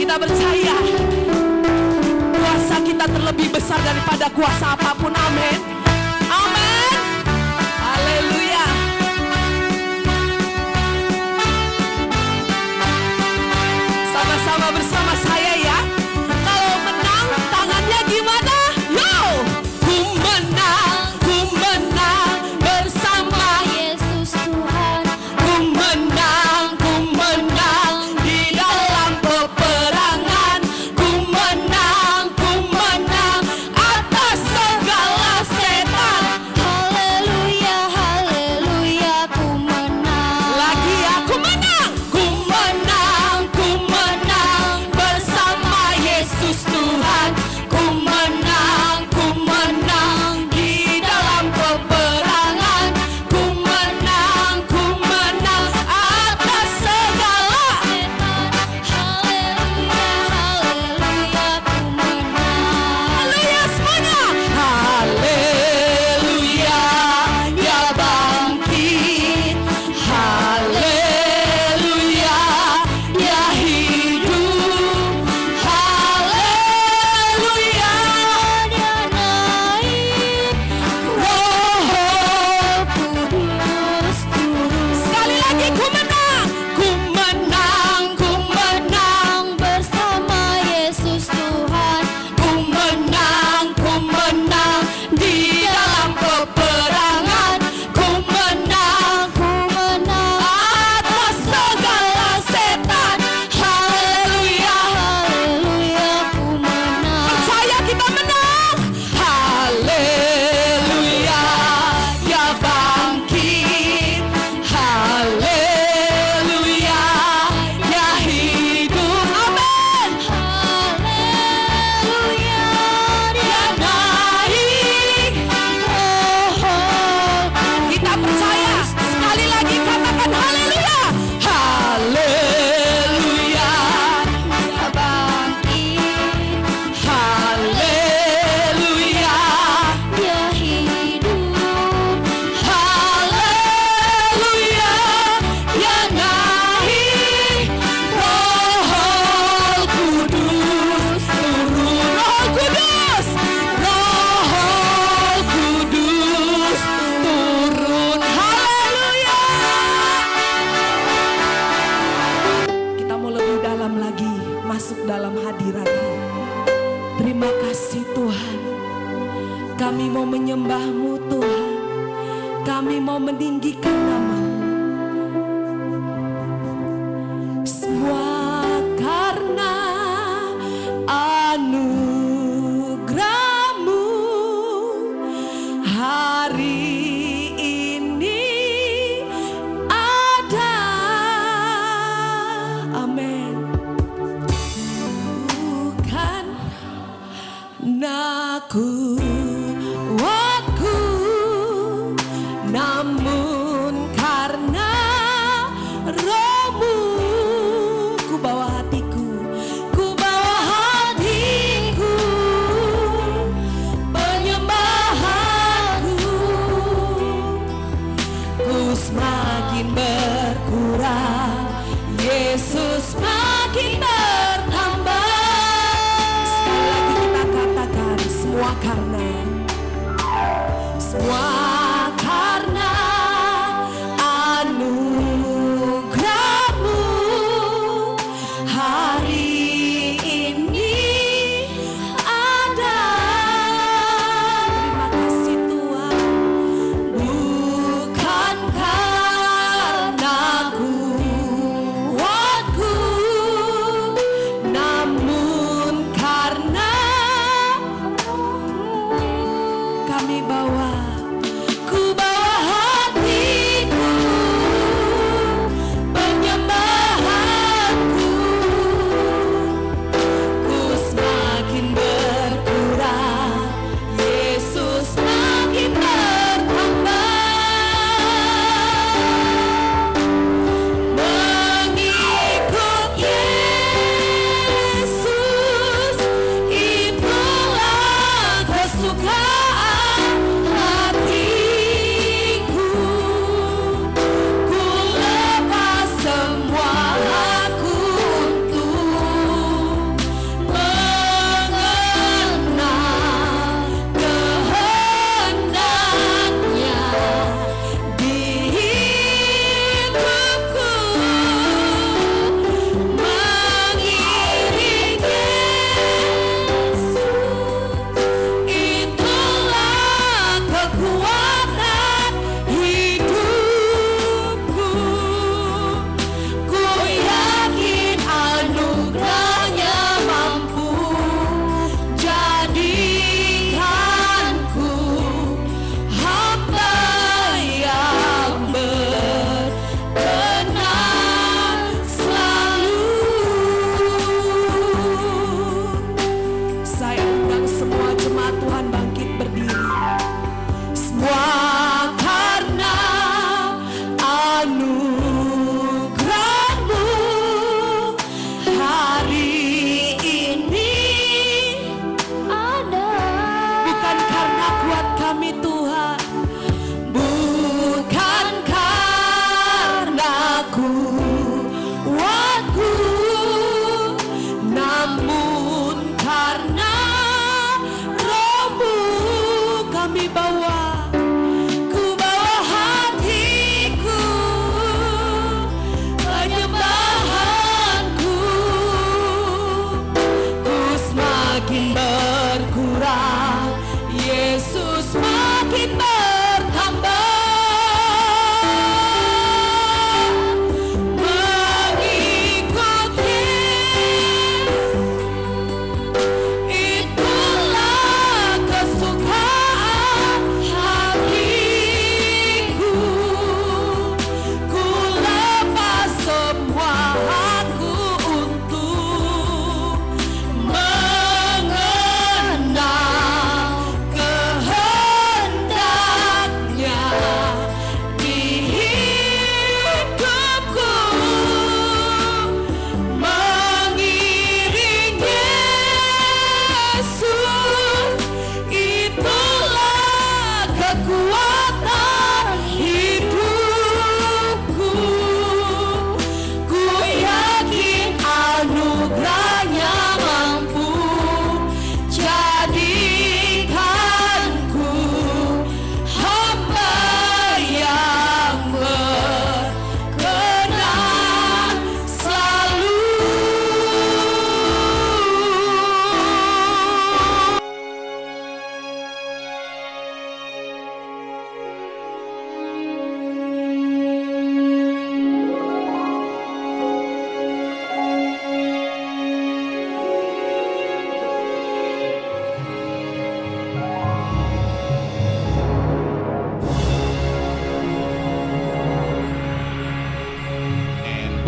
kita percaya kuasa kita terlebih besar daripada kuasa apapun. Amin. Amin. Haleluya. Sama-sama bersama saya ya. Kalau menang tangannya gimana? Yo! Ku menang bersama Yesus Tuhan. Ku menang di dalam peperangan. Ku menang atas segala setan. Haleluya, haleluya, ku menang. Lagi ya, ku menang bersama Yesus Tuhan. Ku menang di dalam peperangan. Ku menang atas segala setan. Haleluya, haleluya, ku menang. Haleluya semuanya. Haleluya, dia bangkit. Haleluya, dia hidup. Haleluya, dia naik. Roh Kudus turun. Sekali lagi, ku menang bersama Yesus Tuhan. Ku menang di dalam peperangan. Ku menang atas segala setan. Haleluya, haleluya, ku menang. Percaya kita menang. Haleluya, dia bangkit. Haleluya, dia hidup. Amin. Haleluya, dia naik. Kita percaya. Sekali lagi katakan haleluya. Haleluya, dia bangkit. Haleluya, dia hidup. Haleluya, dia naik. Roh Kudus turun. Roh Kudus turun. Haleluya. Kita mau lebih dalam lagi masuk dalam hadirat-Mu. Terima kasih Tuhan. Kami mau menyembah-Mu Tuhan. Kami mau meninggikan nama-Mu. Semua karena anugerah-Mu hari ini ada. Amin. Bukan kuatku, namun karena Roh-Mu. Ku bawa hatiku, penyembahanku. Ku semakin berkurang, Yesus makin bertambah. Sekali lagi kita katakan semua karena makin berkurang, Yesus makin bertambah.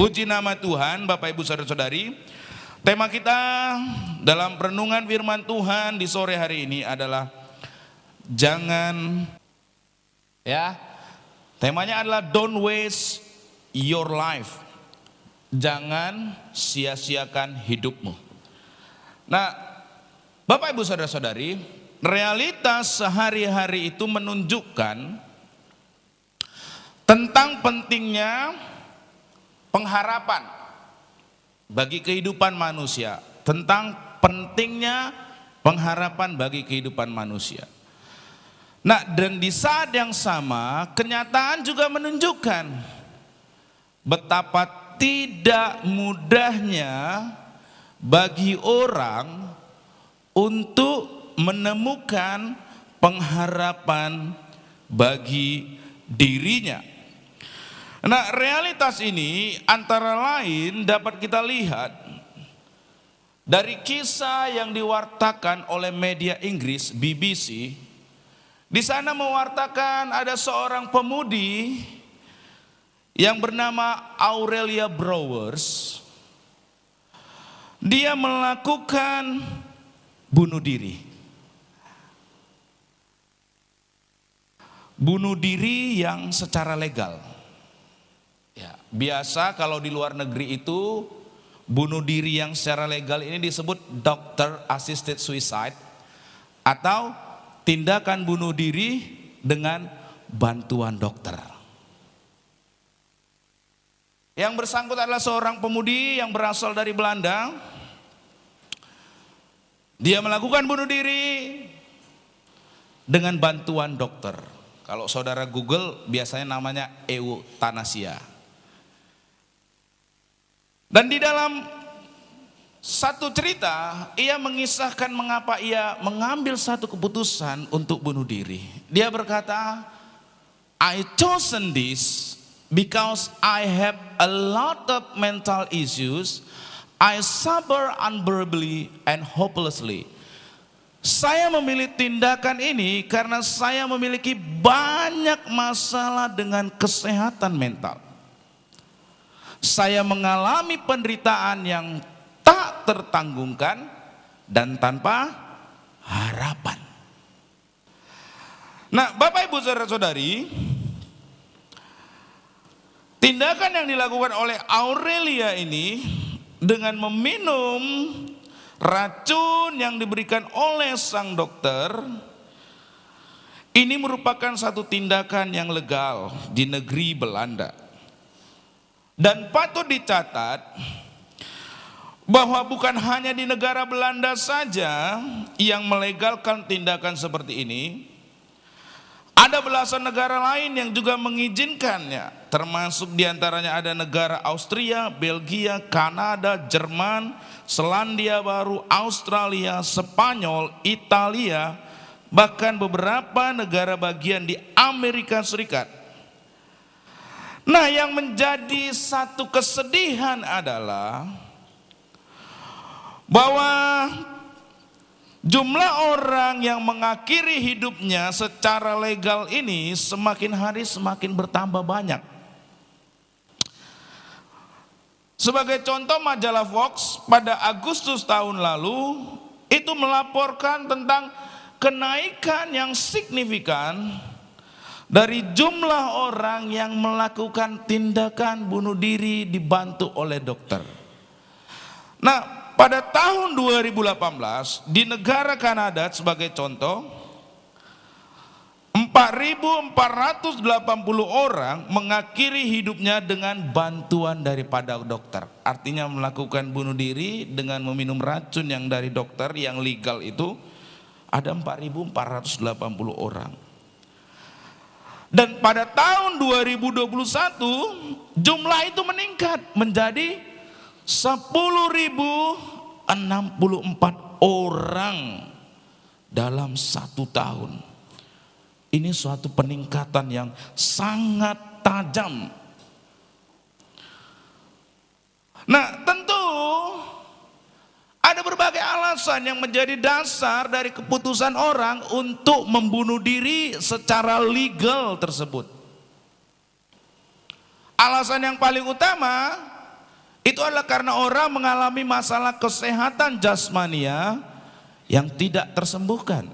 Puji nama Tuhan, Bapak Ibu Saudara-saudari. Tema kita dalam renungan firman Tuhan di sore hari ini adalah jangan, ya, temanya adalah don't waste your life. Jangan sia-siakan hidupmu. Nah, Bapak Ibu Saudara-saudari, realitas sehari-hari itu menunjukkan tentang pentingnya pengharapan bagi kehidupan manusia, tentang pentingnya pengharapan bagi kehidupan manusia. Nah, dan di saat yang sama kenyataan juga menunjukkan betapa tidak mudahnya bagi orang untuk menemukan pengharapan bagi dirinya. Nah, realitas ini antara lain dapat kita lihat dari kisah yang diwartakan oleh media Inggris BBC. Di sana mewartakan ada seorang pemudi yang bernama Aurelia Brouwers. Dia melakukan bunuh diri. Bunuh diri yang secara legal. Ya, biasa kalau di luar negeri itu bunuh diri yang secara legal ini disebut doctor assisted suicide atau tindakan bunuh diri dengan bantuan dokter. Yang bersangkutan adalah seorang pemudi yang berasal dari Belanda. Dia melakukan bunuh diri dengan bantuan dokter. Kalau saudara Google biasanya namanya eutanasia. Dan di dalam satu cerita, ia mengisahkan mengapa ia mengambil satu keputusan untuk bunuh diri. Dia berkata, I chosen this because I have a lot of mental issues. I suffer unbearably and hopelessly. Saya memilih tindakan ini karena saya memiliki banyak masalah dengan kesehatan mental. Saya mengalami penderitaan yang tak tertanggungkan dan tanpa harapan. Nah, Bapak Ibu Saudara-saudari, tindakan yang dilakukan oleh Aurelia ini dengan meminum racun yang diberikan oleh sang dokter, ini merupakan satu tindakan yang legal di negeri Belanda. Dan patut dicatat bahwa bukan hanya di negara Belanda saja yang melegalkan tindakan seperti ini. Ada belasan negara lain yang juga mengizinkannya, termasuk diantaranya ada negara Austria, Belgia, Kanada, Jerman, Selandia Baru, Australia, Spanyol, Italia, bahkan beberapa negara bagian di Amerika Serikat. Nah, yang menjadi satu kesedihan adalah bahwa jumlah orang yang mengakhiri hidupnya secara legal ini semakin hari semakin bertambah banyak. Sebagai contoh, majalah Fox pada Agustus tahun lalu itu melaporkan tentang kenaikan yang signifikan dari jumlah orang yang melakukan tindakan bunuh diri dibantu oleh dokter. Nah, pada tahun 2018 di negara Kanada sebagai contoh, 4.480 orang mengakhiri hidupnya dengan bantuan daripada dokter. Artinya melakukan bunuh diri dengan meminum racun yang dari dokter yang legal itu ada 4.480 orang. Dan pada tahun 2021 jumlah itu meningkat menjadi 10.064 orang dalam 1 tahun. Ini suatu peningkatan yang sangat tajam. Nah, tentu ada berbagai alasan yang menjadi dasar dari keputusan orang untuk membunuh diri secara legal tersebut. Alasan yang paling utama itu adalah karena orang mengalami masalah kesehatan jasmania yang tidak tersembuhkan.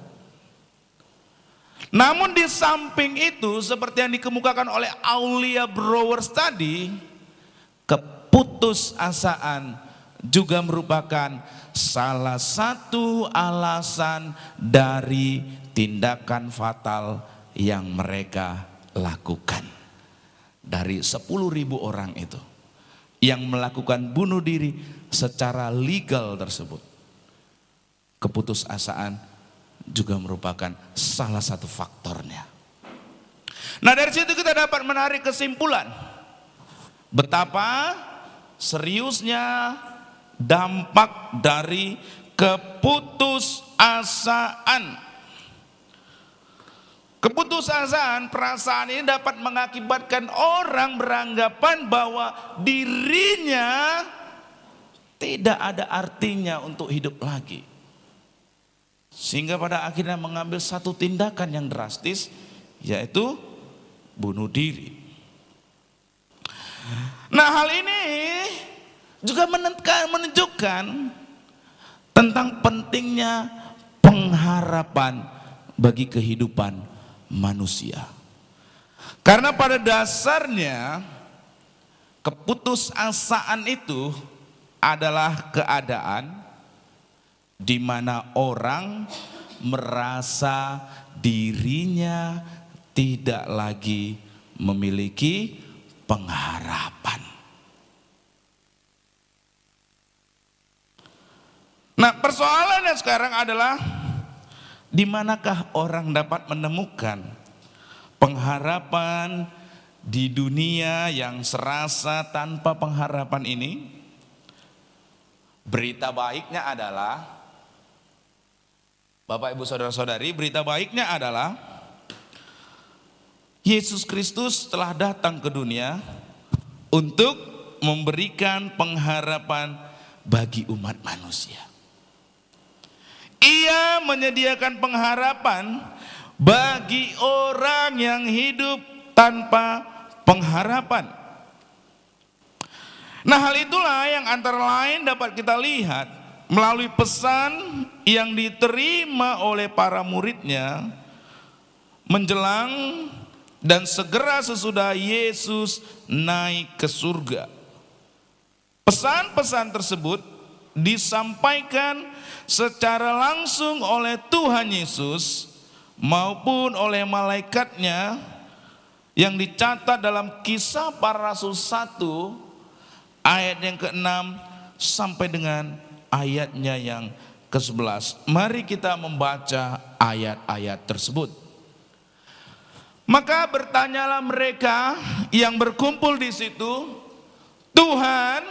Namun di samping itu, seperti yang dikemukakan oleh Aulia Browers tadi, keputusasaan juga merupakan salah satu alasan dari tindakan fatal yang mereka lakukan. Dari 10.000 orang itu yang melakukan bunuh diri secara legal tersebut, keputusasaan juga merupakan salah satu faktornya. Nah, dari situ kita dapat menarik kesimpulan betapa seriusnya dampak dari keputusasaan. Keputusasaan, perasaan ini dapat mengakibatkan orang beranggapan bahwa dirinya tidak ada artinya untuk hidup lagi. Sehingga pada akhirnya mengambil satu tindakan yang drastis, yaitu bunuh diri. Nah, hal ini juga menunjukkan tentang pentingnya pengharapan bagi kehidupan manusia. Karena pada dasarnya keputusasaan itu adalah keadaan di mana orang merasa dirinya tidak lagi memiliki pengharapan. Nah, persoalannya sekarang adalah di manakah orang dapat menemukan pengharapan di dunia yang serasa tanpa pengharapan ini? Berita baiknya adalah, Bapak Ibu Saudara-saudari, berita baiknya adalah Yesus Kristus telah datang ke dunia untuk memberikan pengharapan bagi umat manusia. Ia menyediakan pengharapan bagi orang yang hidup tanpa pengharapan. Nah, hal itulah yang antara lain dapat kita lihat melalui pesan yang diterima oleh para muridnya menjelang dan segera sesudah Yesus naik ke surga. Pesan-pesan tersebut disampaikan secara langsung oleh Tuhan Yesus maupun oleh malaikatnya yang dicatat dalam Kisah Para Rasul 1 ayat yang ke-6 sampai dengan ayatnya yang ke-11. Mari kita membaca ayat-ayat tersebut. Maka bertanyalah mereka yang berkumpul di situ, Tuhan,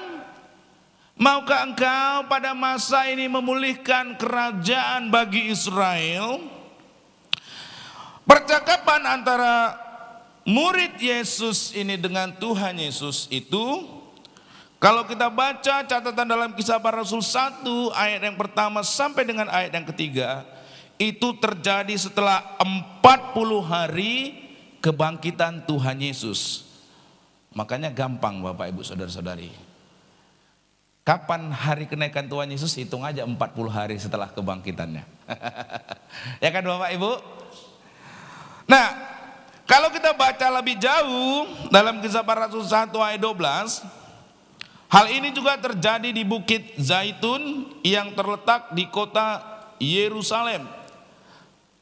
maukah engkau pada masa ini memulihkan kerajaan bagi Israel? Percakapan antara murid Yesus ini dengan Tuhan Yesus itu, kalau kita baca catatan dalam Kisah Para Rasul 1 ayat yang pertama sampai dengan ayat yang ketiga, itu terjadi setelah 40 hari kebangkitan Tuhan Yesus. Makanya gampang Bapak Ibu Saudara-saudari. Kapan hari kenaikan Tuhan Yesus? Hitung aja 40 hari setelah kebangkitannya. Ya kan Bapak Ibu? Nah, kalau kita baca lebih jauh dalam Kisah Para Rasul 1 ayat 12, hal ini juga terjadi di Bukit Zaitun yang terletak di kota Yerusalem.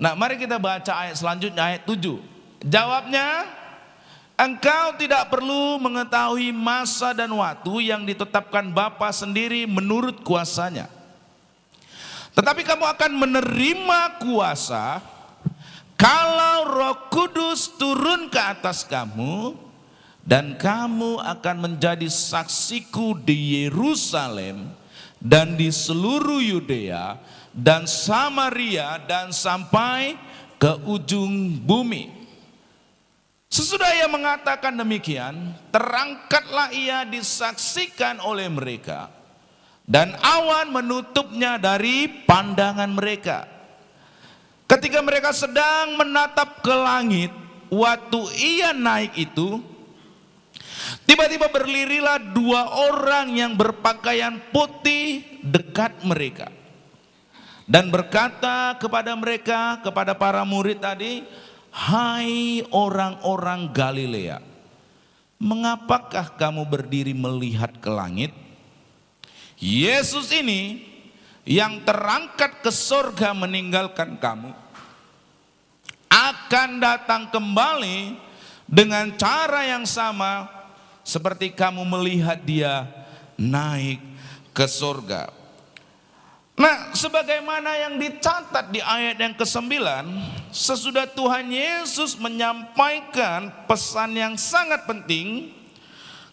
Nah, mari kita baca ayat selanjutnya, ayat 7. Jawabnya, engkau tidak perlu mengetahui masa dan waktu yang ditetapkan Bapa sendiri menurut kuasanya. Tetapi kamu akan menerima kuasa kalau Roh Kudus turun ke atas kamu, dan kamu akan menjadi saksiku di Yerusalem dan di seluruh Yudea dan Samaria dan sampai ke ujung bumi. Sesudah ia mengatakan demikian, terangkatlah ia disaksikan oleh mereka, dan awan menutupnya dari pandangan mereka. Ketika mereka sedang menatap ke langit, waktu ia naik itu, tiba-tiba berdirilah 2 orang yang berpakaian putih dekat mereka, dan berkata kepada mereka, kepada para murid tadi, hai orang-orang Galilea, mengapakah kamu berdiri melihat ke langit? Yesus ini yang terangkat ke sorga meninggalkan kamu akan datang kembali dengan cara yang sama seperti kamu melihat dia naik ke sorga. Nah, sebagaimana yang dicatat di ayat yang ke-9, sesudah Tuhan Yesus menyampaikan pesan yang sangat penting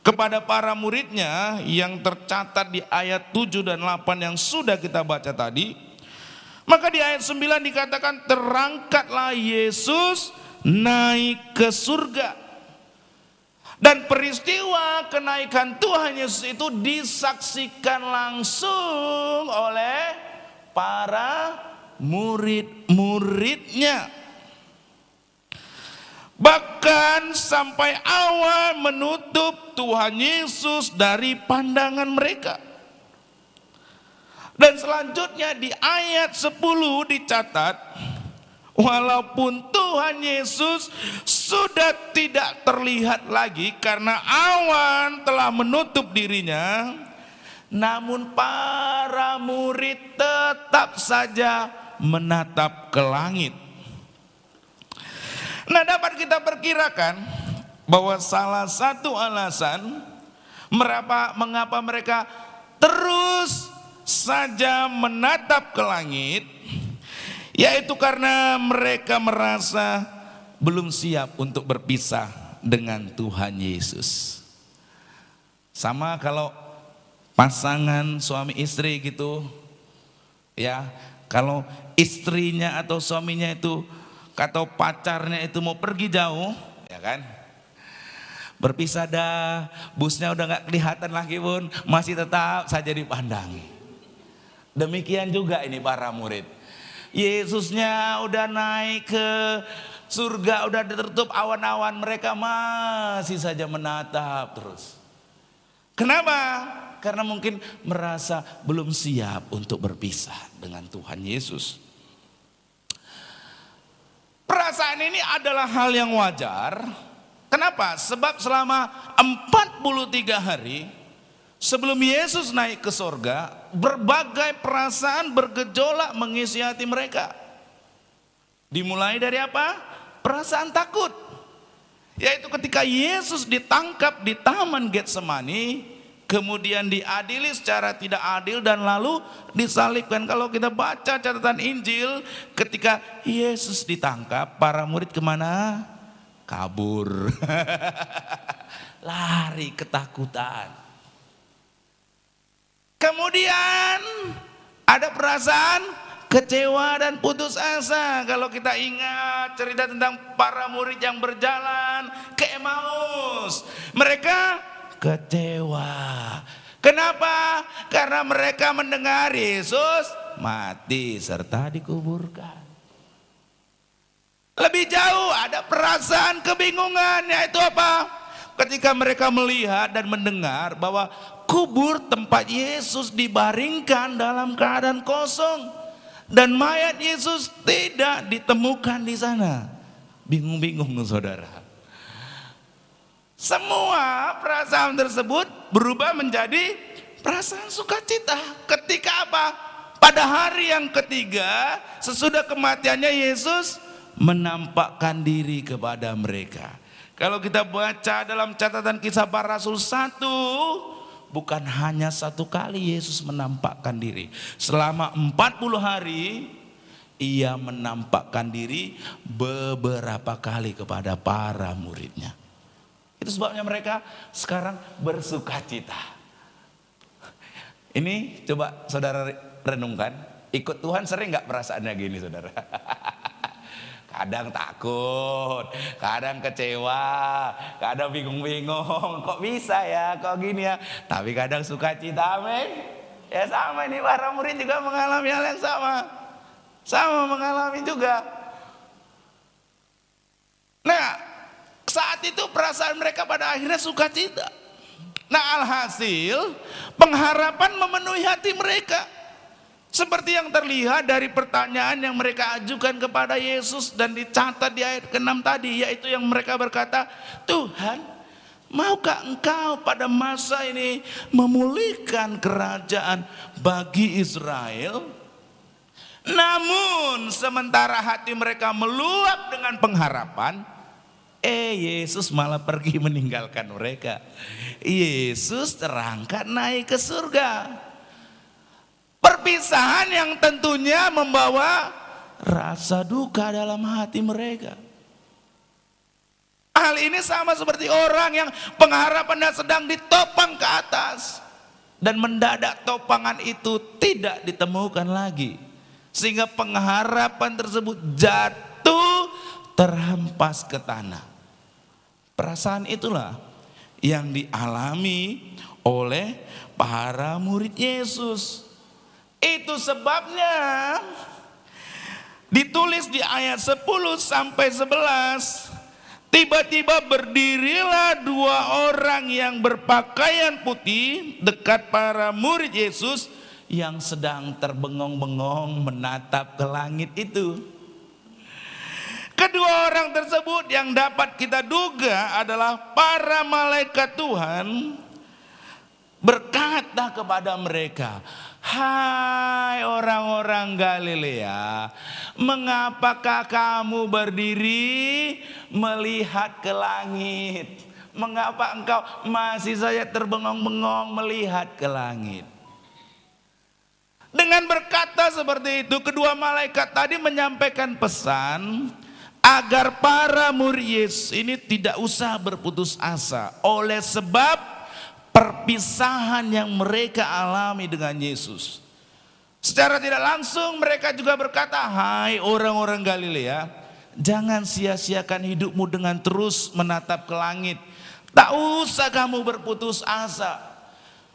kepada para muridnya yang tercatat di ayat 7 dan 8 yang sudah kita baca tadi, maka di ayat 9 dikatakan terangkatlah Yesus naik ke surga. Dan peristiwa kenaikan Tuhan Yesus itu disaksikan langsung oleh para murid-muridnya. Bahkan sampai awan menutup Tuhan Yesus dari pandangan mereka. Dan selanjutnya di ayat 10 dicatat, walaupun Tuhan Yesus sudah tidak terlihat lagi karena awan telah menutup dirinya, namun para murid tetap saja menatap ke langit. Nah, dapat kita perkirakan bahwa salah satu alasan mengapa mereka terus saja menatap ke langit, yaitu karena mereka merasa belum siap untuk berpisah dengan Tuhan Yesus. Sama kalau pasangan suami istri gitu, ya, kalau istrinya atau suaminya itu atau pacarnya itu mau pergi jauh, ya kan, berpisah dah, busnya udah gak kelihatan lagi pun masih tetap saja dipandang. Demikian juga ini para murid. Yesusnya udah naik ke surga, udah ditutup awan-awan, mereka masih saja menatap terus. Kenapa? Karena mungkin merasa belum siap untuk berpisah dengan Tuhan Yesus. Perasaan ini adalah hal yang wajar. Kenapa? Sebab selama 43 hari sebelum Yesus naik ke sorga, berbagai perasaan bergejolak mengisi hati mereka. Dimulai dari apa? Perasaan takut. Yaitu ketika Yesus ditangkap di Taman Getsemani, kemudian diadili secara tidak adil dan lalu disalibkan. Kalau kita baca catatan Injil, ketika Yesus ditangkap, para murid kemana? kabur. Lari ketakutan. Kemudian ada perasaan kecewa dan putus asa. Kalau kita ingat cerita tentang para murid yang berjalan ke Emmaus, mereka kecewa. Kenapa? Karena mereka mendengar Yesus mati serta dikuburkan. Lebih jauh ada perasaan kebingungan, yaitu apa? Ketika mereka melihat dan mendengar bahwa kubur tempat Yesus dibaringkan dalam keadaan kosong dan mayat Yesus tidak ditemukan di sana. Bingung-bingung saudara. Semua perasaan tersebut berubah menjadi perasaan sukacita. Ketika apa? Pada hari yang ketiga sesudah kematiannya Yesus menampakkan diri kepada mereka. Kalau kita baca dalam catatan Kisah Para Rasul 1, bukan hanya satu kali Yesus menampakkan diri. Selama 40 hari ia menampakkan diri beberapa kali kepada para muridnya. Itu sebabnya mereka sekarang bersukacita. Ini coba saudara renungkan, ikut Tuhan sering gak perasaannya gini saudara? Kadang takut, kadang kecewa, kadang bingung-bingung. Kok bisa ya, kok gini ya. Tapi kadang sukacita, amin. Ya sama ini para murid juga mengalami hal yang sama. Sama mengalami juga. Nah, saat itu perasaan mereka pada akhirnya sukacita. Nah, alhasil pengharapan memenuhi hati mereka. Seperti yang terlihat dari pertanyaan yang mereka ajukan kepada Yesus dan dicatat di ayat ke-6 tadi, yaitu yang mereka berkata, Tuhan, maukah engkau pada masa ini memulihkan kerajaan bagi Israel? Namun sementara hati mereka meluap dengan pengharapan, Yesus malah pergi meninggalkan mereka. Yesus terangkat naik ke surga. Perpisahan yang tentunya membawa rasa duka dalam hati mereka. Hal ini sama seperti orang yang pengharapannya sedang ditopang ke atas dan mendadak topangan itu tidak ditemukan lagi, sehingga pengharapan tersebut jatuh terhempas ke tanah. Perasaan itulah yang dialami oleh para murid Yesus. Itu sebabnya ditulis di ayat 10 sampai 11, tiba-tiba berdirilah dua orang yang berpakaian putih dekat para murid Yesus yang sedang terbengong-bengong menatap ke langit itu. Kedua orang tersebut yang dapat kita duga adalah para malaikat Tuhan berkata kepada mereka, hai orang-orang Galilea, mengapakah kamu berdiri melihat ke langit? Mengapa engkau masih saja terbengong-bengong melihat ke langit? Dengan berkata seperti itu, kedua malaikat tadi menyampaikan pesan agar para murid Yesus ini tidak usah berputus asa oleh sebab perpisahan yang mereka alami dengan Yesus. Secara tidak langsung mereka juga berkata, hai orang-orang Galilea, jangan sia-siakan hidupmu dengan terus menatap ke langit. Tak usah kamu berputus asa.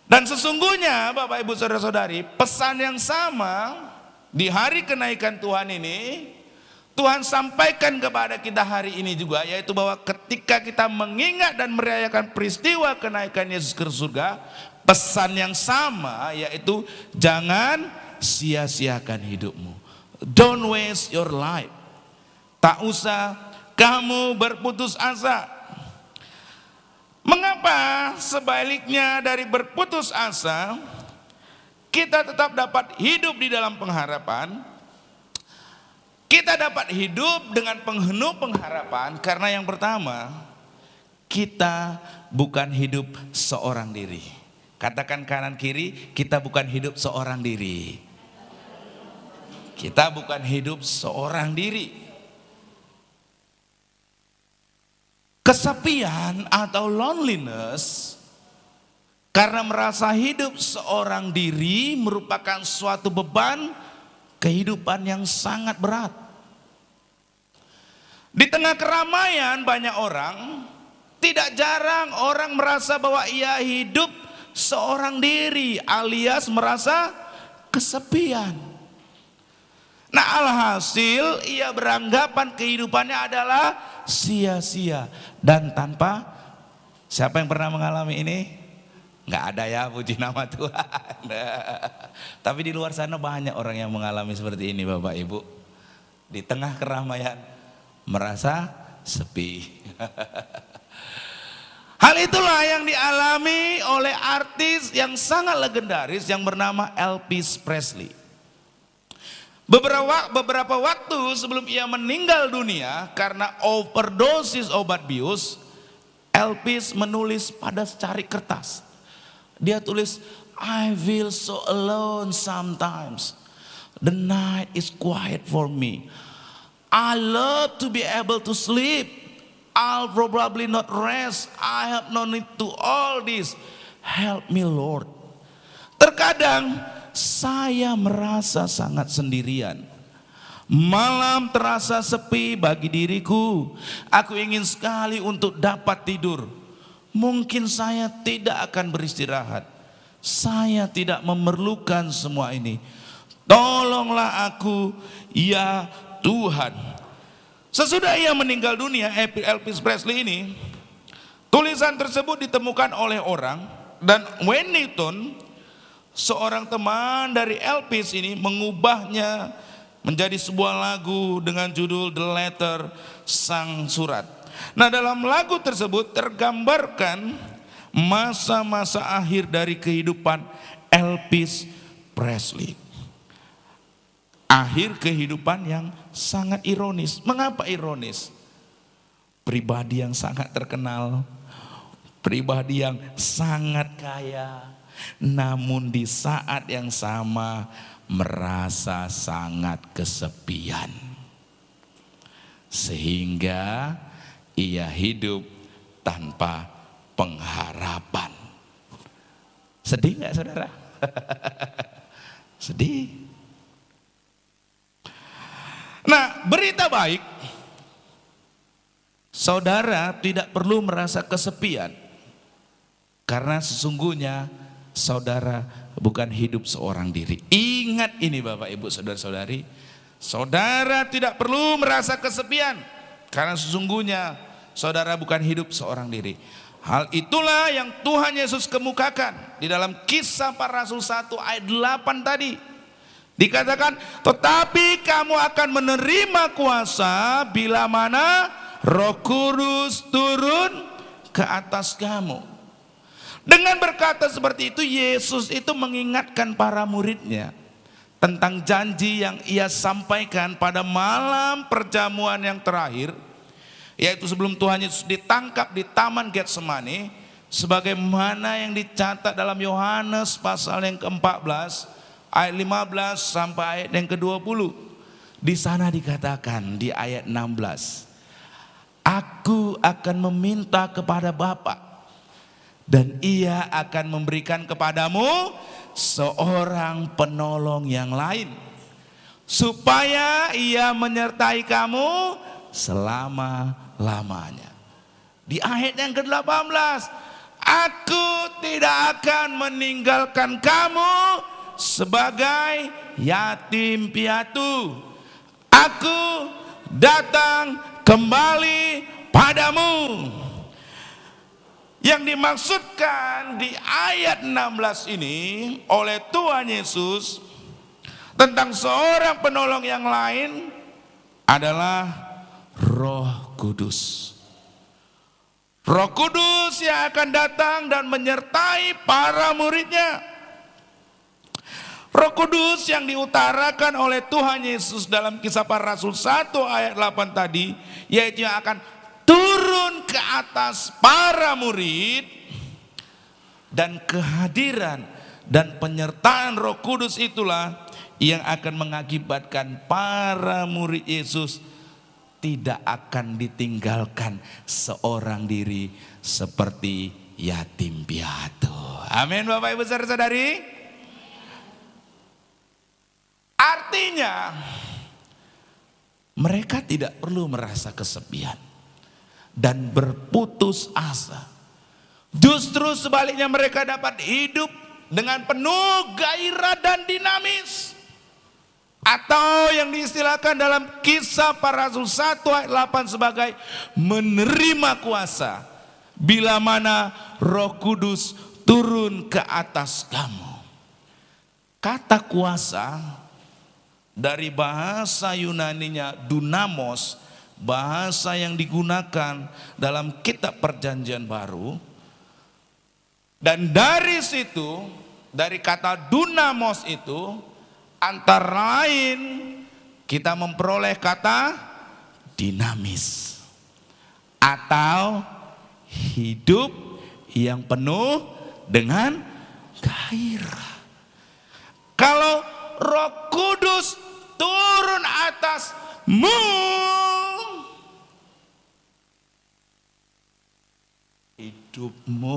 Dan sesungguhnya Bapak Ibu Saudara-saudari, pesan yang sama di hari kenaikan Tuhan ini Tuhan sampaikan kepada kita hari ini juga, yaitu bahwa ketika kita mengingat dan merayakan peristiwa kenaikan Yesus ke surga, pesan yang sama yaitu jangan sia-siakan hidupmu. Don't waste your life. Tak usah kamu berputus asa. Mengapa sebaliknya dari berputus asa, kita tetap dapat hidup di dalam pengharapan? Kita dapat hidup dengan penuh pengharapan karena yang pertama, kita bukan hidup seorang diri. Katakan kanan kiri, kita bukan hidup seorang diri. Kita bukan hidup seorang diri. Kesepian atau loneliness karena merasa hidup seorang diri merupakan suatu beban kehidupan yang sangat berat. Di tengah keramaian banyak orang, tidak jarang orang merasa bahwa ia hidup seorang diri alias merasa kesepian. Nah, alhasil ia beranggapan kehidupannya adalah sia-sia dan tanpa. Siapa yang pernah mengalami ini? Nggak ada ya, puji nama Tuhan. Tapi di luar sana banyak orang yang mengalami seperti ini Bapak Ibu. Di tengah keramaian merasa sepi. Hal itulah yang dialami oleh artis yang sangat legendaris yang bernama Elvis Presley. Beberapa waktu sebelum ia meninggal dunia karena overdosis obat bius, Elvis menulis pada secari kertas. Dia tulis, I feel so alone sometimes. The night is quiet for me. I love to be able to sleep. I'll probably not rest. I have no need to all this. Help me Lord. Terkadang saya merasa sangat sendirian. Malam terasa sepi bagi diriku. Aku ingin sekali untuk dapat tidur. Mungkin saya tidak akan beristirahat. Saya tidak memerlukan semua ini. Tolonglah aku ya Tuhan. Sesudah ia meninggal dunia, Elvis Presley ini, tulisan tersebut ditemukan oleh orang, dan Wayne Newton, seorang teman dari Elvis ini, mengubahnya menjadi sebuah lagu dengan judul The Letter, Sang Surat. Nah, dalam lagu tersebut tergambarkan masa-masa akhir dari kehidupan Elvis Presley. Akhir kehidupan yang sangat ironis. Mengapa ironis? Pribadi yang sangat terkenal, pribadi yang sangat kaya, namun di saat yang sama merasa sangat kesepian. Sehingga ia hidup tanpa pengharapan. Sedih nggak saudara? Sedih. Nah, berita baik, saudara tidak perlu merasa kesepian, karena sesungguhnya saudara bukan hidup seorang diri. Ingat ini Bapak Ibu saudara-saudari, saudara tidak perlu merasa kesepian, karena sesungguhnya saudara bukan hidup seorang diri. Hal itulah yang Tuhan Yesus kemukakan di dalam Kisah Para Rasul 1 ayat 8 tadi. Dikatakan, tetapi kamu akan menerima kuasa bila mana Roh Kudus turun ke atas kamu. Dengan berkata seperti itu, Yesus itu mengingatkan para muridnya tentang janji yang ia sampaikan pada malam perjamuan yang terakhir, yaitu sebelum Tuhan Yesus ditangkap di Taman Getsemani, sebagaimana yang dicatat dalam Yohanes pasal yang ke-14 ayat 15 sampai ayat yang ke-20. Di sana dikatakan di ayat 16, aku akan meminta kepada Bapa dan ia akan memberikan kepadamu seorang penolong yang lain, supaya ia menyertai kamu selama-lamanya. Di ayat yang ke-18, aku tidak akan meninggalkan kamu sebagai yatim piatu. Aku datang kembali padamu. Yang dimaksudkan di ayat 16 ini oleh Tuhan Yesus tentang seorang penolong yang lain adalah Roh Kudus. Roh Kudus yang akan datang dan menyertai para muridnya. Roh Kudus yang diutarakan oleh Tuhan Yesus dalam Kisah Para Rasul 1 ayat 8 tadi, yaitu yang akan turun ke atas para murid, dan kehadiran dan penyertaan Roh Kudus itulah yang akan mengakibatkan para murid Yesus tidak akan ditinggalkan seorang diri seperti yatim piatu. Amin Bapak Ibu saudara-saudari. Artinya mereka tidak perlu merasa kesepian dan berputus asa. Justru sebaliknya mereka dapat hidup dengan penuh gairah dan dinamis. Atau yang diistilahkan dalam Kisah Para Rasul 1 ayat 8 sebagai menerima kuasa bila mana Roh Kudus turun ke atas kamu. Kata kuasa dari bahasa Yunaninya dunamos, bahasa yang digunakan dalam kitab Perjanjian Baru. Dan dari situ, dari kata dunamos itu antara lain kita memperoleh kata dinamis atau hidup yang penuh dengan gairah. Kalau Roh Kudus turun atasmu, hidupmu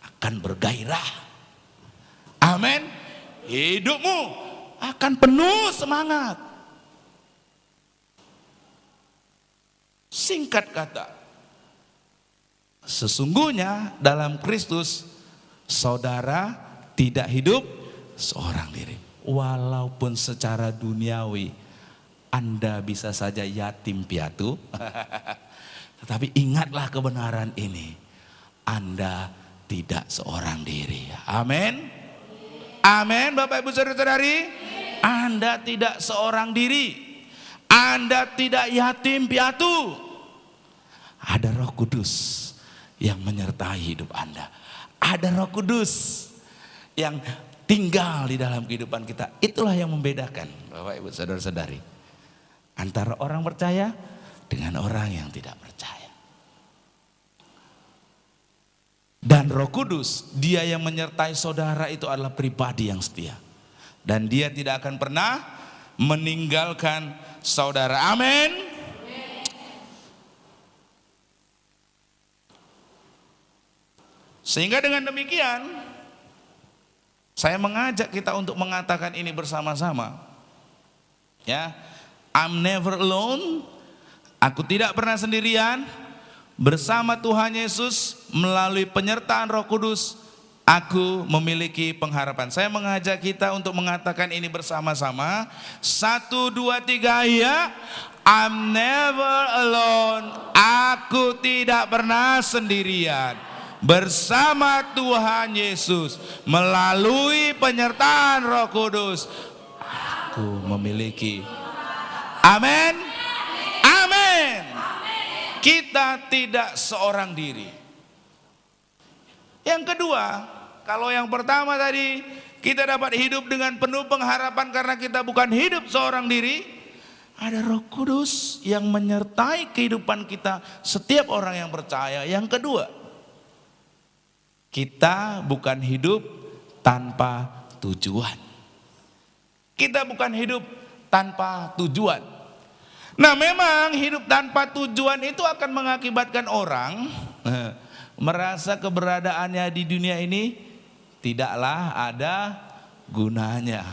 akan bergairah. Amin. Hidupmu akan penuh semangat. Singkat kata, sesungguhnya dalam Kristus saudara tidak hidup seorang diri. Walaupun secara duniawi Anda bisa saja yatim piatu, tetapi ingatlah kebenaran ini, Anda tidak seorang diri. Amin. Amin Bapak Ibu saudara-saudari. Anda tidak seorang diri. Anda tidak yatim piatu. Ada Roh Kudus yang menyertai hidup Anda. Ada Roh Kudus yang tinggal di dalam kehidupan kita. Itulah yang membedakan Bapak Ibu saudara-saudari antara orang percaya dengan orang yang tidak percaya. Dan Roh Kudus, Dia yang menyertai saudara itu adalah pribadi yang setia. Dan Dia tidak akan pernah meninggalkan saudara. Amin. Sehingga dengan demikian saya mengajak kita untuk mengatakan ini bersama-sama. Ya, I'm never alone. Aku tidak pernah sendirian. Bersama Tuhan Yesus melalui penyertaan Roh Kudus, aku memiliki pengharapan. Saya mengajak kita untuk mengatakan ini bersama-sama. 1, 2, 3 ya. I'm never alone. Aku tidak pernah sendirian. Bersama Tuhan Yesus melalui penyertaan Roh Kudus, aku memiliki. Amin. Amin. Kita tidak seorang diri. Yang kedua, kalau yang pertama tadi kita dapat hidup dengan penuh pengharapan karena kita bukan hidup seorang diri. Ada Roh Kudus yang menyertai kehidupan kita, setiap orang yang percaya. Yang kedua, kita bukan hidup tanpa tujuan. Kita bukan hidup tanpa tujuan. Nah, memang hidup tanpa tujuan itu akan mengakibatkan orang merasa keberadaannya di dunia ini tidaklah ada gunanya.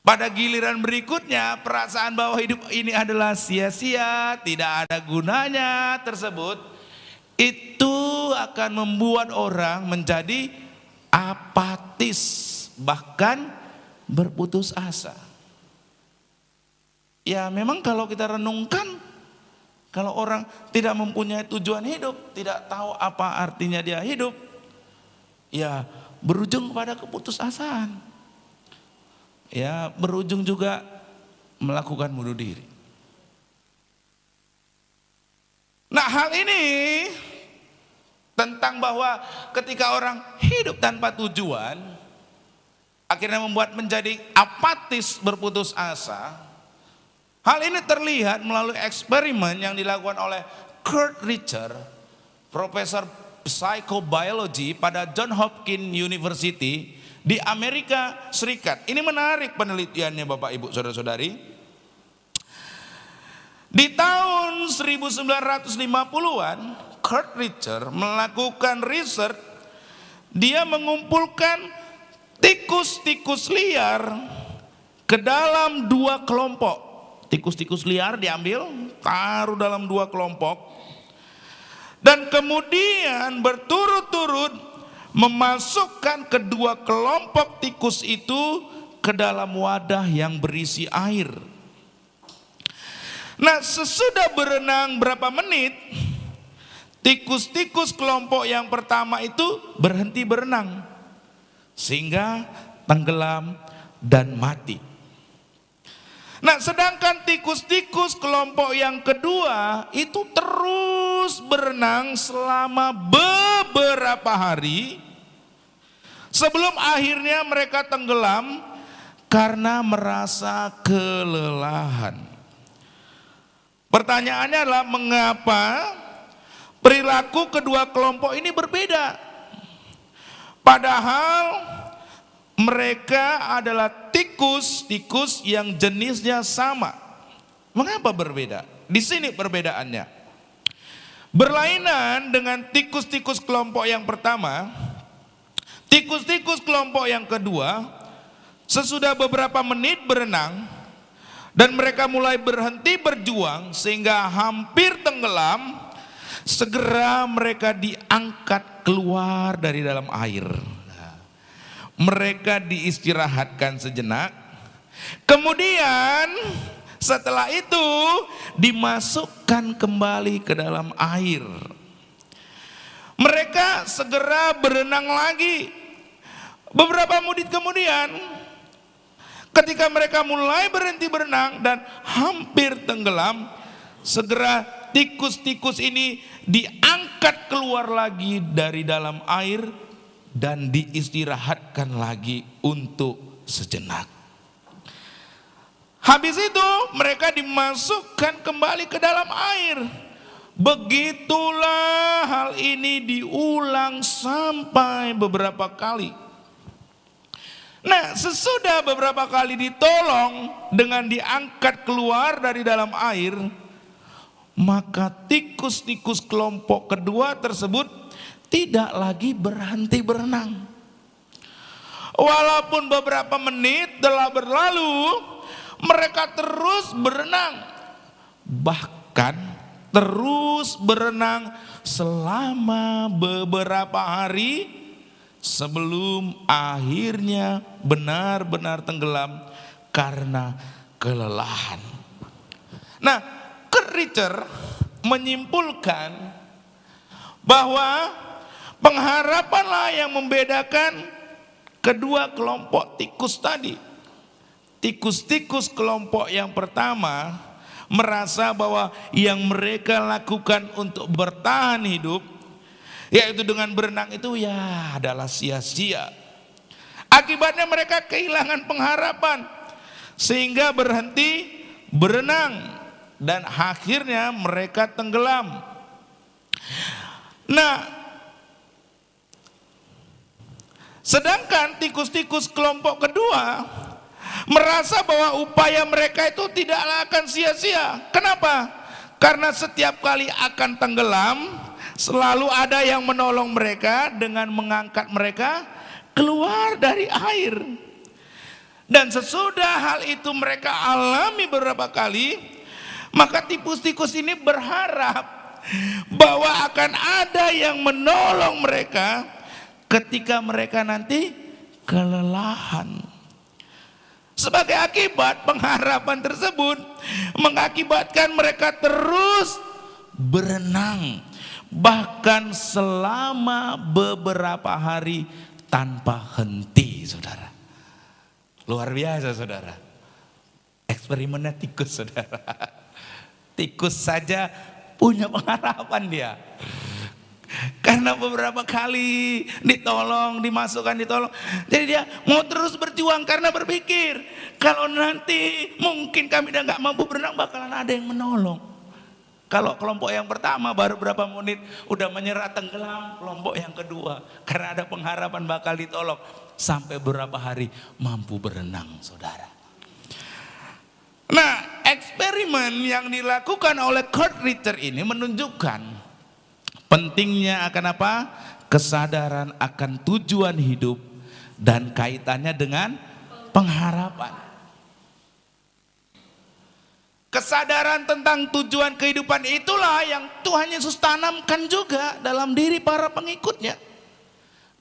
Pada giliran berikutnya, perasaan bahwa hidup ini adalah sia-sia, tidak ada gunanya tersebut, itu akan membuat orang menjadi apatis, bahkan berputus asa. Ya memang kalau kita renungkan, kalau orang tidak mempunyai tujuan hidup, tidak tahu apa artinya dia hidup, ya berujung pada keputusasaan. Ya berujung juga melakukan bunuh diri. Nah, hal ini tentang bahwa ketika orang hidup tanpa tujuan, akhirnya membuat menjadi apatis, berputus asa. Hal ini terlihat melalui eksperimen yang dilakukan oleh Kurt Richter, profesor psychobiology pada Johns Hopkins University di Amerika Serikat. Ini menarik penelitiannya Bapak Ibu saudara-saudari. Di tahun 1950-an, Kurt Richter melakukan riset. Dia mengumpulkan tikus-tikus liar ke dalam 2 kelompok. Tikus-tikus liar diambil, taruh dalam 2 kelompok. Dan kemudian berturut-turut memasukkan kedua kelompok tikus itu ke dalam wadah yang berisi air. Nah, sesudah berenang berapa menit, tikus-tikus kelompok yang pertama itu berhenti berenang sehingga tenggelam dan mati. Nah, sedangkan tikus-tikus kelompok yang kedua itu terus berenang selama beberapa hari sebelum akhirnya mereka tenggelam karena merasa kelelahan. Pertanyaannya adalah mengapa perilaku kedua kelompok ini berbeda? Padahal mereka adalah tikus-tikus yang jenisnya sama. Mengapa berbeda? Di sini perbedaannya. Berlainan dengan tikus-tikus kelompok yang pertama, tikus-tikus kelompok yang kedua, sesudah beberapa menit berenang, dan mereka mulai berhenti berjuang sehingga hampir tenggelam, segera mereka diangkat keluar dari dalam air. Mereka diistirahatkan sejenak. Kemudian setelah itu dimasukkan kembali ke dalam air. Mereka segera berenang lagi. Beberapa menit kemudian, ketika mereka mulai berhenti berenang dan hampir tenggelam, segera tikus-tikus ini diangkat keluar lagi dari dalam air dan diistirahatkan lagi untuk sejenak. Habis itu mereka dimasukkan kembali ke dalam air. Begitulah hal ini diulang sampai beberapa kali. Nah, sesudah beberapa kali ditolong dengan diangkat keluar dari dalam air, maka tikus-tikus kelompok kedua tersebut tidak lagi berhenti berenang. Walaupun beberapa menit telah berlalu, mereka terus berenang. Bahkan terus berenang selama beberapa hari sebelum akhirnya benar-benar tenggelam karena kelelahan. Nah, Kurt Richter menyimpulkan bahwa pengharapanlah yang membedakan kedua kelompok tikus tadi. Tikus-tikus kelompok yang pertama merasa bahwa yang mereka lakukan untuk bertahan hidup, yaitu dengan berenang itu ya adalah sia-sia. Akibatnya mereka kehilangan pengharapan sehingga berhenti berenang dan akhirnya mereka tenggelam. Nah, sedangkan tikus-tikus kelompok kedua merasa bahwa upaya mereka itu tidaklah akan sia-sia. Kenapa? Karena setiap kali akan tenggelam, selalu ada yang menolong mereka dengan mengangkat mereka keluar dari air. Dan sesudah hal itu mereka alami beberapa kali, maka tikus-tikus ini berharap bahwa akan ada yang menolong mereka ketika mereka nanti kelelahan. Sebagai akibat, pengharapan tersebut mengakibatkan mereka terus berenang, bahkan selama beberapa hari tanpa henti, saudara. Luar biasa, saudara. Eksperimennya tikus, saudara. Tikus saja punya pengharapan dia. Karena beberapa kali ditolong, dimasukkan, ditolong. Jadi dia mau terus berjuang karena berpikir, kalau nanti mungkin kami udah gak mampu berenang, bakalan ada yang menolong. Kalau kelompok yang pertama baru berapa menit udah menyerah tenggelam, kelompok yang kedua karena ada pengharapan bakal ditolong sampai beberapa hari mampu berenang, saudara. Nah, eksperimen eksperimen yang dilakukan oleh Kurt Ritter ini menunjukkan pentingnya akan apa? Kesadaran akan tujuan hidup dan kaitannya dengan pengharapan. Kesadaran tentang tujuan kehidupan itulah yang Tuhan Yesus tanamkan juga dalam diri para pengikutnya.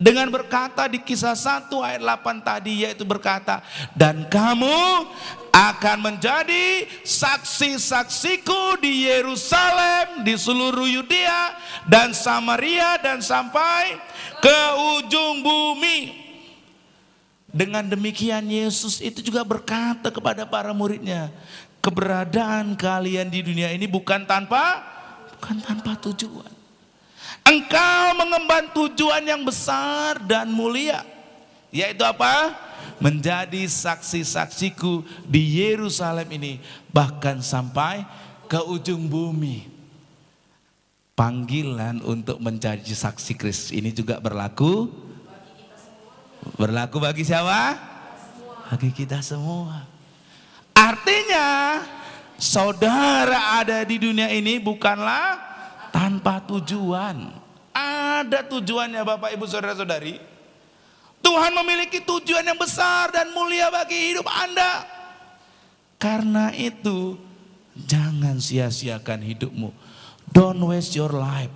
Dengan berkata di Kisah 1 ayat 8 tadi, yaitu berkata, dan kamu akan menjadi saksi-saksiku di Yerusalem, di seluruh Yudea dan Samaria dan sampai ke ujung bumi. Dengan demikian Yesus itu juga berkata kepada para muridnya, keberadaan kalian di dunia ini bukan tanpa tujuan. Engkau mengemban tujuan yang besar dan mulia, yaitu apa? Menjadi saksi-saksiku di Yerusalem ini, bahkan sampai ke ujung bumi. Panggilan untuk menjadi saksi Kristus ini juga berlaku bagi siapa? Bagi kita semua. Artinya saudara ada di dunia ini bukanlah tanpa tujuan. Ada tujuannya Bapak Ibu Saudara-saudari. Tuhan memiliki tujuan yang besar dan mulia bagi hidup Anda. Karena itu jangan sia-siakan hidupmu. Don't waste your life.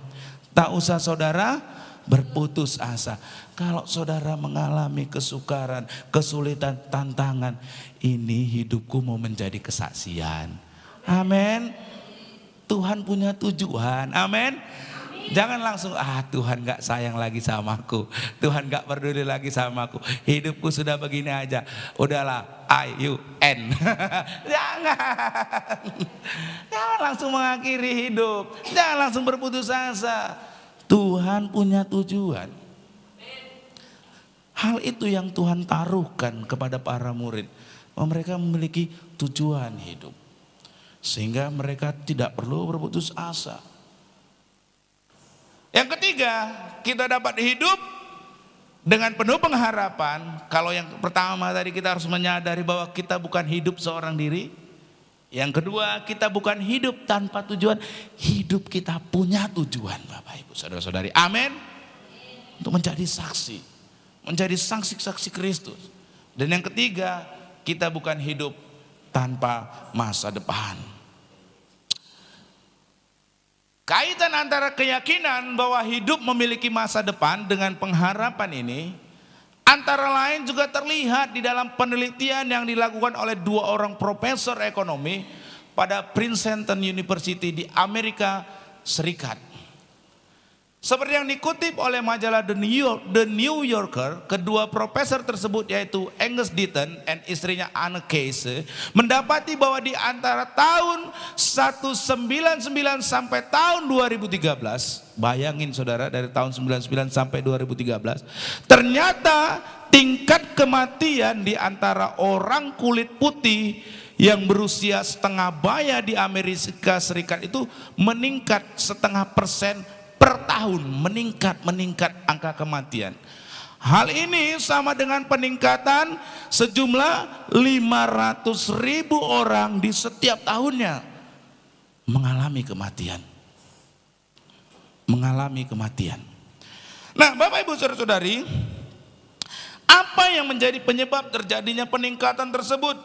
Tak usah saudara berputus asa. Kalau saudara mengalami kesukaran, kesulitan, tantangan, ini hidupku mau menjadi kesaksian. Amin. Tuhan punya tujuan, amin. Jangan langsung, Tuhan gak sayang lagi sama aku, Tuhan gak peduli lagi sama aku, hidupku sudah begini aja, udahlah, IUN. Jangan langsung mengakhiri hidup, jangan langsung berputus asa. Tuhan punya tujuan. Hal itu yang Tuhan taruhkan kepada para murid, bahwa mereka memiliki tujuan hidup. Sehingga mereka tidak perlu berputus asa. Yang ketiga, kita dapat hidup dengan penuh pengharapan. Kalau yang pertama tadi kita harus menyadari bahwa kita bukan hidup seorang diri. Yang kedua, kita bukan hidup tanpa tujuan. Hidup kita punya tujuan, Bapak Ibu Saudara-saudari. Amin. Untuk menjadi saksi. Menjadi saksi-saksi Kristus. Dan yang ketiga, kita bukan hidup tanpa masa depan. Kaitan antara keyakinan bahwa hidup memiliki masa depan dengan pengharapan ini antara lain juga terlihat di dalam penelitian yang dilakukan oleh dua orang profesor ekonomi pada Princeton University di Amerika Serikat. Seperti yang dikutip oleh majalah The New Yorker, kedua profesor tersebut yaitu Angus Deaton dan istrinya Anne Case mendapati bahwa di antara tahun 1999 sampai tahun 2013, bayangin saudara, dari tahun 1999 sampai 2013, ternyata tingkat kematian di antara orang kulit putih yang berusia setengah baya di Amerika Serikat itu meningkat 0,5% per tahun, meningkat angka kematian. Hal ini sama dengan peningkatan sejumlah 500.000 orang di setiap tahunnya mengalami kematian. Nah, Bapak Ibu Saudara-saudari, apa yang menjadi penyebab terjadinya peningkatan tersebut?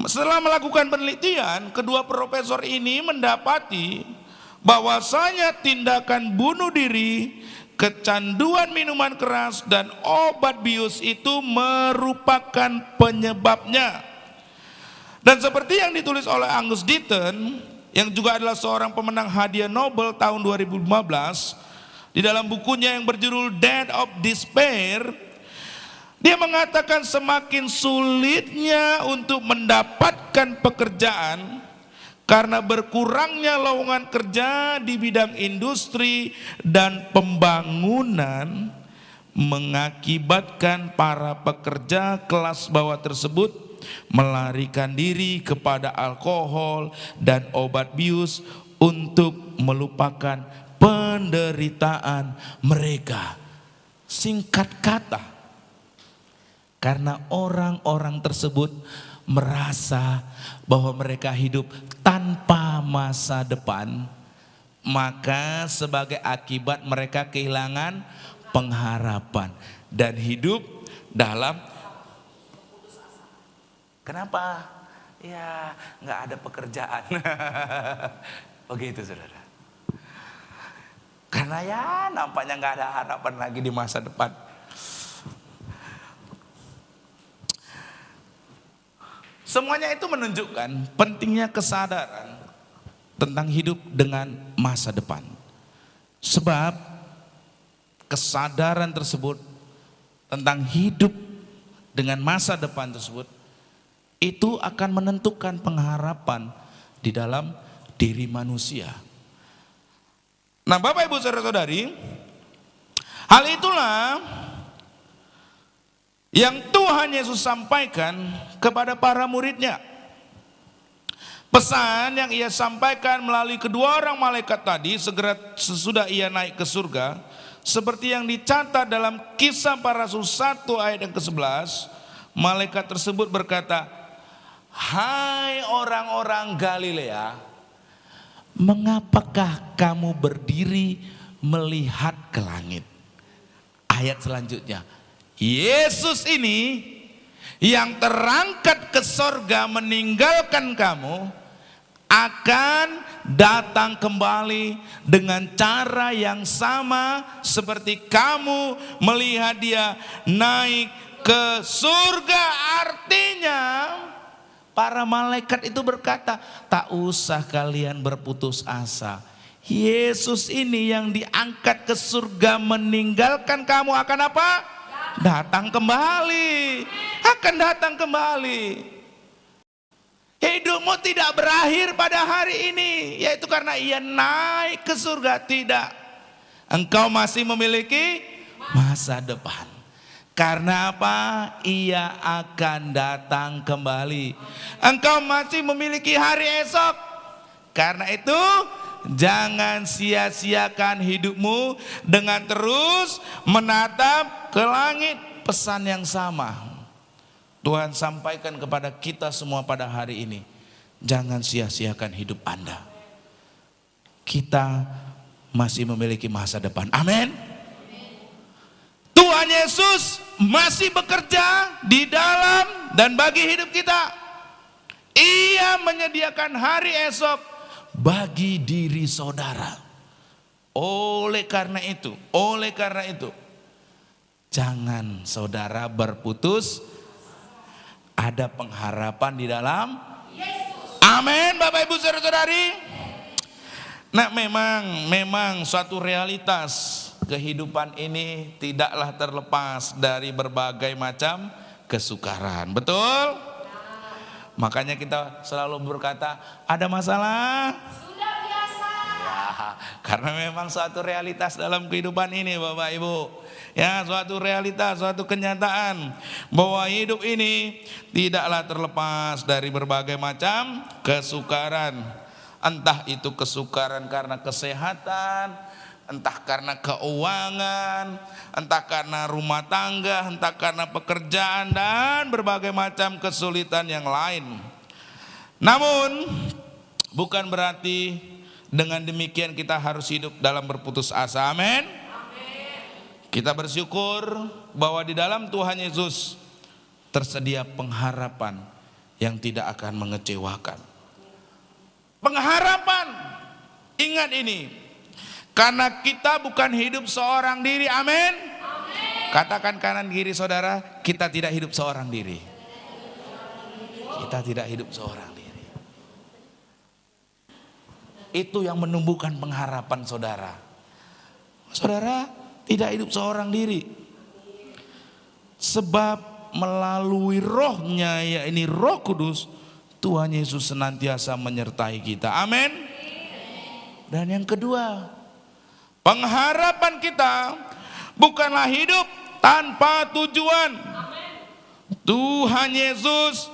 Setelah melakukan penelitian, kedua profesor ini mendapati bahwasanya tindakan bunuh diri, kecanduan minuman keras, dan obat bius itu merupakan penyebabnya. Dan seperti yang ditulis oleh Angus Deaton, yang juga adalah seorang pemenang hadiah Nobel tahun 2015, di dalam bukunya yang berjudul Death of Despair, dia mengatakan semakin sulitnya untuk mendapatkan pekerjaan karena berkurangnya lowongan kerja di bidang industri dan pembangunan mengakibatkan para pekerja kelas bawah tersebut melarikan diri kepada alkohol dan obat bius untuk melupakan penderitaan mereka. Singkat kata, karena orang-orang tersebut merasa bahwa mereka hidup tanpa masa depan, maka sebagai akibat mereka kehilangan pengharapan dan hidup dalam kenapa? Ya nggak ada pekerjaan. Begitu saudara. Karena ya nampaknya nggak ada harapan lagi di masa depan. Semuanya itu menunjukkan pentingnya kesadaran tentang hidup dengan masa depan. Sebab kesadaran tersebut tentang hidup dengan masa depan tersebut itu akan menentukan pengharapan di dalam diri manusia. Nah, Bapak Ibu Saudara-saudari, hal itulah yang Tuhan Yesus sampaikan kepada para muridnya. Pesan yang ia sampaikan melalui kedua orang malaikat tadi segera sesudah ia naik ke surga, seperti yang dicatat dalam Kisah Para Rasul 1 ayat yang ke-11, malaikat tersebut berkata, "Hai orang-orang Galilea, mengapakah kamu berdiri melihat ke langit?" Ayat selanjutnya, Yesus ini yang terangkat ke sorga meninggalkan kamu akan datang kembali dengan cara yang sama seperti kamu melihat dia naik ke surga. Artinya para malaikat itu berkata, tak usah kalian berputus asa. Yesus ini yang diangkat ke surga meninggalkan kamu akan apa? Datang kembali. Akan datang kembali. Hidupmu tidak berakhir pada hari ini, yaitu karena ia naik ke surga. Tidak. Engkau masih memiliki masa depan. Karena apa? Ia akan datang kembali. Engkau masih memiliki hari esok. Karena itu jangan sia-siakan hidupmu dengan terus menatap ke langit. Pesan yang sama Tuhan sampaikan kepada kita semua pada hari ini. Jangan sia-siakan hidup Anda. Kita masih memiliki masa depan. Amin. Tuhan Yesus masih bekerja di dalam dan bagi hidup kita. Ia menyediakan hari esok bagi diri saudara. Oleh karena itu, jangan saudara berputus. Ada pengharapan di dalam Yesus. Amin, Bapak Ibu Saudara-saudari. Nah, memang suatu realitas kehidupan ini tidaklah terlepas dari berbagai macam kesukaran. Betul? Makanya kita selalu berkata, ada masalah? Sudah biasa. Ya, karena memang suatu realitas dalam kehidupan ini, Bapak Ibu. Ya, suatu realitas, suatu kenyataan bahwa hidup ini tidaklah terlepas dari berbagai macam kesukaran. Entah itu kesukaran karena kesehatan, entah karena keuangan, entah karena rumah tangga, entah karena pekerjaan dan berbagai macam kesulitan yang lain. Namun bukan berarti dengan demikian kita harus hidup dalam berputus asa. Amin. Kita bersyukur bahwa di dalam Tuhan Yesus tersedia pengharapan yang tidak akan mengecewakan. Pengharapan, ingat ini, karena kita bukan hidup seorang diri. Amin. Katakan kanan kiri saudara, kita tidak hidup seorang diri. Kita tidak hidup seorang diri. Itu yang menumbuhkan pengharapan saudara. Saudara tidak hidup seorang diri. Sebab melalui rohnya, yakni Roh Kudus, Tuhan Yesus senantiasa menyertai kita. Amin. Dan yang kedua, pengharapan kita bukanlah hidup tanpa tujuan. Tuhan Yesus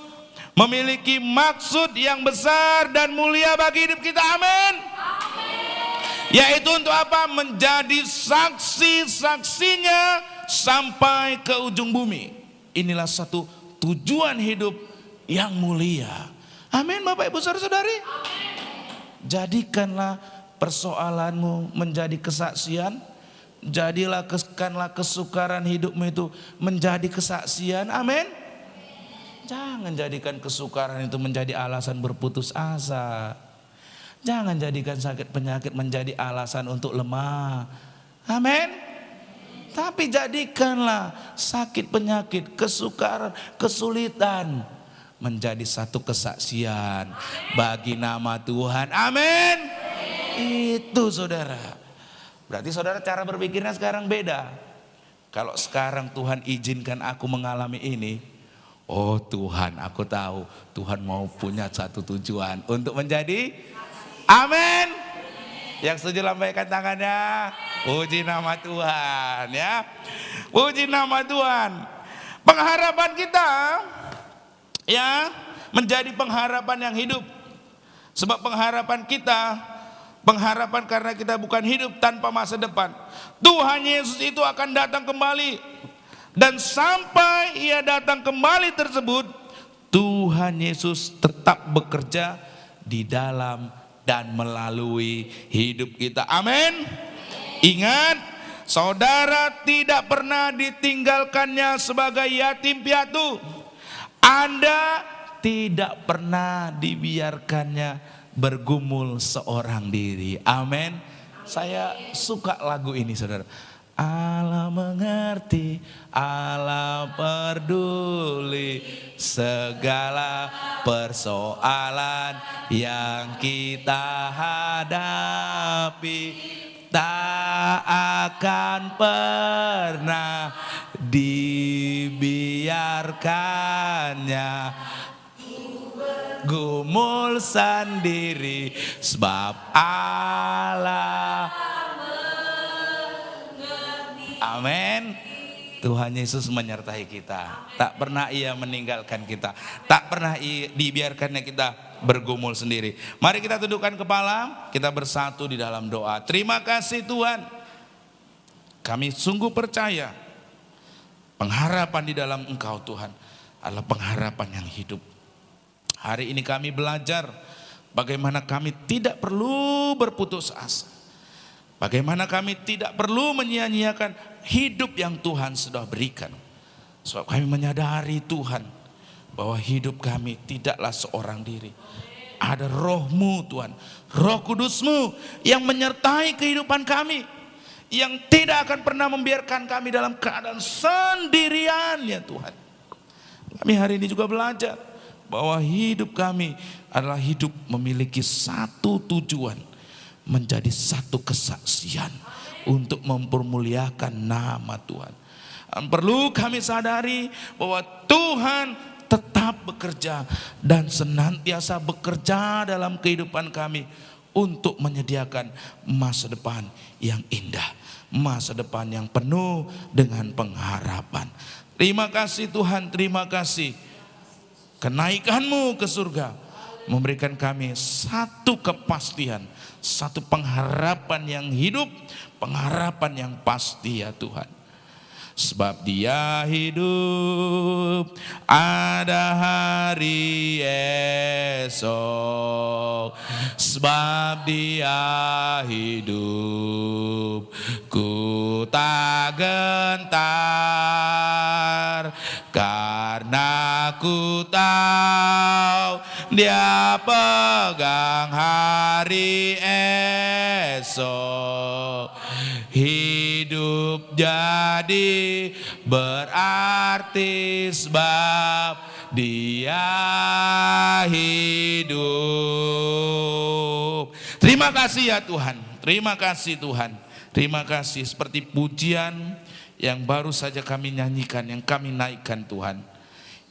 memiliki maksud yang besar dan mulia bagi hidup kita. Amin. Yaitu untuk apa? Menjadi saksi-saksinya sampai ke ujung bumi. Inilah satu tujuan hidup yang mulia. Amin Bapak Ibu Saudara-saudari. Jadikanlah persoalanmu menjadi kesaksian. Jadikanlah kesukaran hidupmu itu menjadi kesaksian. Amin. Jangan jadikan kesukaran itu menjadi alasan berputus asa. Jangan jadikan sakit penyakit menjadi alasan untuk lemah. Amin. Tapi jadikanlah sakit penyakit, kesukaran, kesulitan menjadi satu kesaksian bagi nama Tuhan. Amin. Itu saudara. Berarti saudara cara berpikirnya sekarang beda. Kalau sekarang Tuhan izinkan aku mengalami ini, oh Tuhan, aku tahu Tuhan mau punya satu tujuan untuk menjadi. Amin. Yang setuju lambaikan tangannya. Puji nama Tuhan ya. Puji nama Tuhan. Pengharapan kita ya menjadi pengharapan yang hidup. Sebab pengharapan kita, pengharapan karena kita bukan hidup tanpa masa depan. Tuhan Yesus itu akan datang kembali. Dan sampai ia datang kembali tersebut, Tuhan Yesus tetap bekerja di dalam dan melalui hidup kita. Amin. Ingat, saudara tidak pernah ditinggalkannya sebagai yatim piatu. Anda tidak pernah dibiarkannya bergumul seorang diri. Amin. Saya suka lagu ini saudara. Allah mengerti, Allah peduli segala persoalan yang kita hadapi, tak akan pernah dibiarkannya gumul sendiri, sebab Allah. Amin. Tuhan Yesus menyertai kita. Tak pernah ia meninggalkan kita. Tak pernah dibiarkannya kita bergumul sendiri. Mari kita tundukkan kepala. Kita bersatu di dalam doa. Terima kasih Tuhan. Kami sungguh percaya pengharapan di dalam Engkau Tuhan adalah pengharapan yang hidup. Hari ini kami belajar bagaimana kami tidak perlu berputus asa. Bagaimana kami tidak perlu menyia-nyiakan hidup yang Tuhan sudah berikan. Sebab kami menyadari Tuhan bahwa hidup kami tidaklah seorang diri. Ada Roh-Mu Tuhan, Roh Kudus-Mu yang menyertai kehidupan kami. Yang tidak akan pernah membiarkan kami dalam keadaan sendirian ya Tuhan. Kami hari ini juga belajar bahwa hidup kami adalah hidup memiliki satu tujuan. Menjadi satu kesaksian untuk mempermuliakan nama Tuhan. Dan perlu kami sadari bahwa Tuhan tetap bekerja dan senantiasa bekerja dalam kehidupan kami untuk menyediakan masa depan yang indah, masa depan yang penuh dengan pengharapan. Terima kasih Tuhan, terima kasih. Kenaikan-Mu ke surga memberikan kami satu kepastian, satu pengharapan yang hidup, pengharapan yang pasti ya Tuhan. Sebab Dia hidup, ada hari esok. Sebab Dia hidup, ku tak gentar. Karena ku tahu Dia pegang hari esok. Hidup jadi berarti sebab Dia hidup. Terima kasih ya Tuhan. Terima kasih Tuhan. Terima kasih seperti pujian yang baru saja kami nyanyikan, yang kami naikkan Tuhan.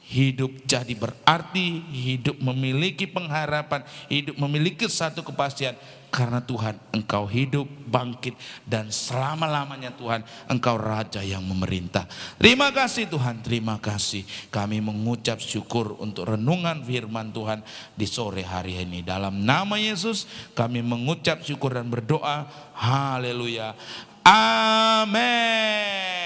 Hidup jadi berarti, hidup memiliki pengharapan, hidup memiliki satu kepastian. Karena Tuhan, Engkau hidup, bangkit, dan selama-lamanya Tuhan, Engkau Raja yang memerintah. Terima kasih Tuhan, terima kasih. Kami mengucap syukur untuk renungan firman Tuhan di sore hari ini. Dalam nama Yesus kami mengucap syukur dan berdoa. Haleluya. Amin.